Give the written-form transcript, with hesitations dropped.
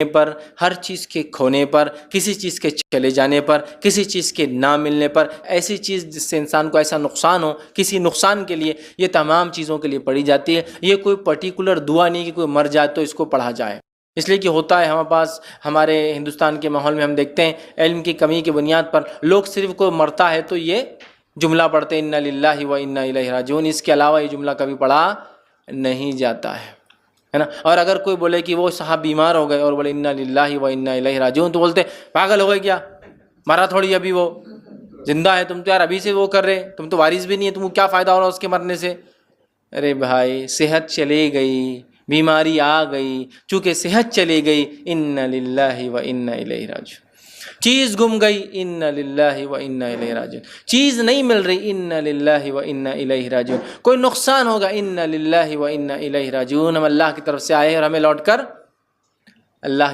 پر، ہر چیز کے کھونے پر، کسی چیز کے چلے جانے پر، کسی چیز کے نہ ملنے پر، ایسی چیز جس سے انسان کو ایسا نقصان ہو، کسی نقصان کے لیے، یہ تمام چیزوں کے لیے پڑھی جاتی ہے۔ یہ کوئی پرٹیکولر دعا نہیں کہ کوئی مر جائے تو اس کو پڑھا جائے، اس لیے کہ ہوتا ہے ہمارے پاس، ہمارے ہندوستان کے ماحول میں ہم دیکھتے ہیں علم کی کمی کی بنیاد پر لوگ صرف کوئی مرتا ہے تو یہ جملہ پڑھتے ہیں انا للہ و انا الیہ راجعون، اس کے علاوہ یہ جملہ کبھی پڑھا نہیں جاتا ہے نا۔ اور اگر کوئی بولے کہ وہ صاحب بیمار ہو گئے اور بولے انا للہ و انا الیہ راجعون، تو بولتے پاگل ہو گئے کیا، مرا تھوڑی ابھی وہ زندہ ہے، تم تو یار ابھی سے وہ کر رہے، تم تو وارث بھی نہیں ہے، تم کو کیا فائدہ ہو رہا اس کے مرنے سے؟ ارے بھائی صحت چلی گئی، بیماری آ گئی، چونکہ صحت چلی گئی، انا للہ و انا الیہ راجعون۔ چیز گم گئی، انا للہ و انا الیہ راجعون۔ چیز نہیں مل رہی، انا للہ و انا الیہ راجعون۔ کوئی نقصان ہوگا، انا للہ و انا الیہ راجعون۔ ہم اللہ کی طرف سے آئے ہیں اور ہمیں لوٹ کر اللہ